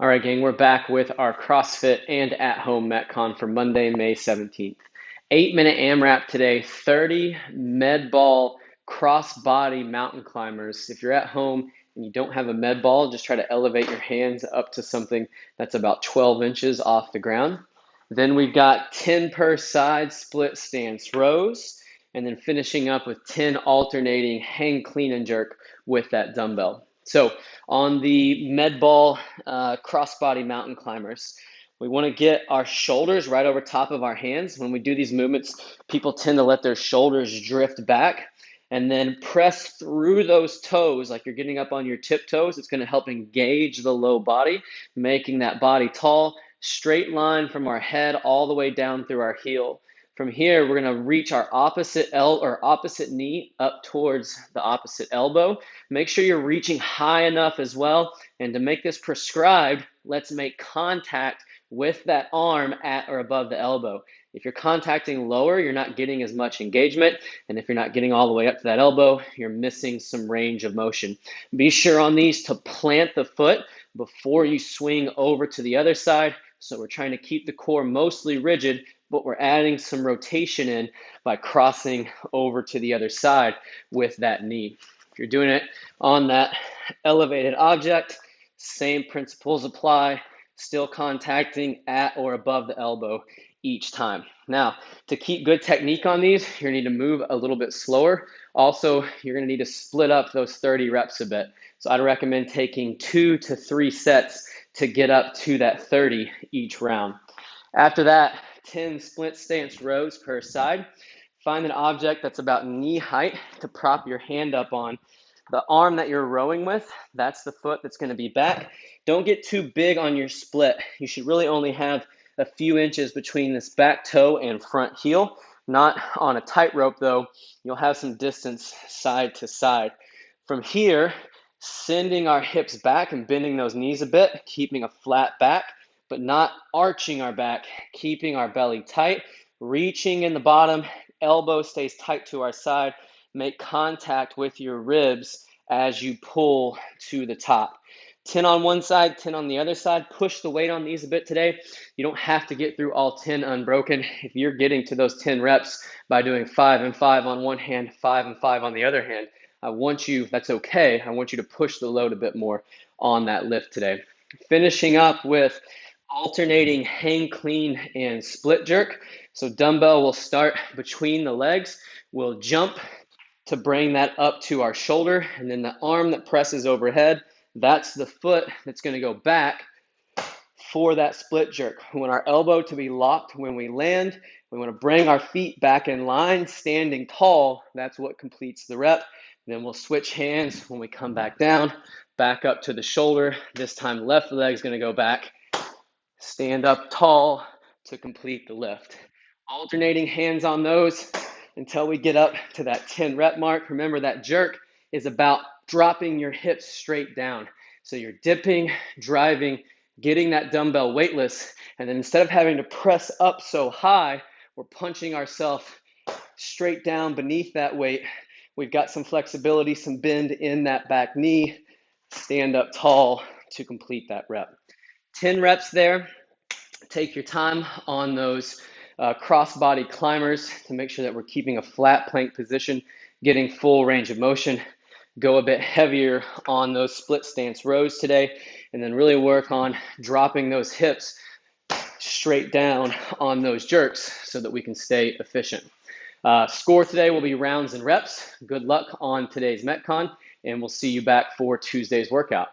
All right, gang, we're back with our CrossFit and at-home Metcon for Monday, May 17th. 8-minute AMRAP today, 30 med ball cross-body mountain climbers. If you're at home and you don't have a med ball, just try to elevate your hands up to something that's about 12 inches off the ground. Then we've got 10 per side split stance rows, and then finishing up with 10 alternating hang clean and jerk with that dumbbell. So on the med ball crossbody mountain climbers, we want to get our shoulders right over top of our hands. When we do these movements, people tend to let their shoulders drift back and then press through those toes like you're getting up on your tiptoes. It's going to help engage the low body, making that body tall, straight line from our head all the way down through our heel. From here, we're going to reach our opposite knee up towards the opposite elbow. Make sure you're reaching high enough as well. And to make this prescribed, let's make contact with that arm at or above the elbow. If you're contacting lower, you're not getting as much engagement. And if you're not getting all the way up to that elbow, you're missing some range of motion. Be sure on these to plant the foot before you swing over to the other side. So we're trying to keep the core mostly rigid, but we're adding some rotation in by crossing over to the other side with that knee. If you're doing it on that elevated object, same principles apply, still contacting at or above the elbow each time. Now, to keep good technique on these, you're going to need to move a little bit slower. Also, you're going to need to split up those 30 reps a bit. So I'd recommend taking 2 to 3 sets to get up to that 30 each round. After that, 10 split stance rows per side. Find an object that's about knee height to prop your hand up on. The arm that you're rowing with, that's the foot that's going to be back. Don't get too big on your split. You should really only have a few inches between this back toe and front heel. Not on a tightrope though. You'll have some distance side to side. From here, sending our hips back and bending those knees a bit, keeping a flat back, but not arching our back, keeping our belly tight, reaching in the bottom, elbow stays tight to our side. Make contact with your ribs as you pull to the top. 10 on one side, 10 on the other side. Push the weight on these a bit today. You don't have to get through all 10 unbroken. If you're getting to those 10 reps by doing 5 and 5 on one hand, 5 and 5 on the other hand, that's okay. I want you to push the load a bit more on that lift today. Finishing up with alternating hang clean and split jerk. So dumbbell will start between the legs. We'll jump to bring that up to our shoulder, and then the arm that presses overhead, that's the foot that's going to go back for that split jerk. We want our elbow to be locked when we land. We want to bring our feet back in line, standing tall. That's what completes the rep. Then we'll switch hands when we come back down, back up to the shoulder. This time left leg is going to go back. Stand up tall to complete the lift. Alternating hands on those until we get up to that 10 rep mark. Remember, that jerk is about dropping your hips straight down. So you're dipping, driving, getting that dumbbell weightless, and then instead of having to press up so high, we're punching ourselves straight down beneath that weight. We've got some flexibility, some bend in that back knee. Stand up tall to complete that rep. 10 reps there. Take your time on those cross-body climbers to make sure that we're keeping a flat plank position, getting full range of motion. Go a bit heavier on those split stance rows today, and then really work on dropping those hips straight down on those jerks so that we can stay efficient. Score today will be rounds and reps. Good luck on today's Metcon, and we'll see you back for Tuesday's workout.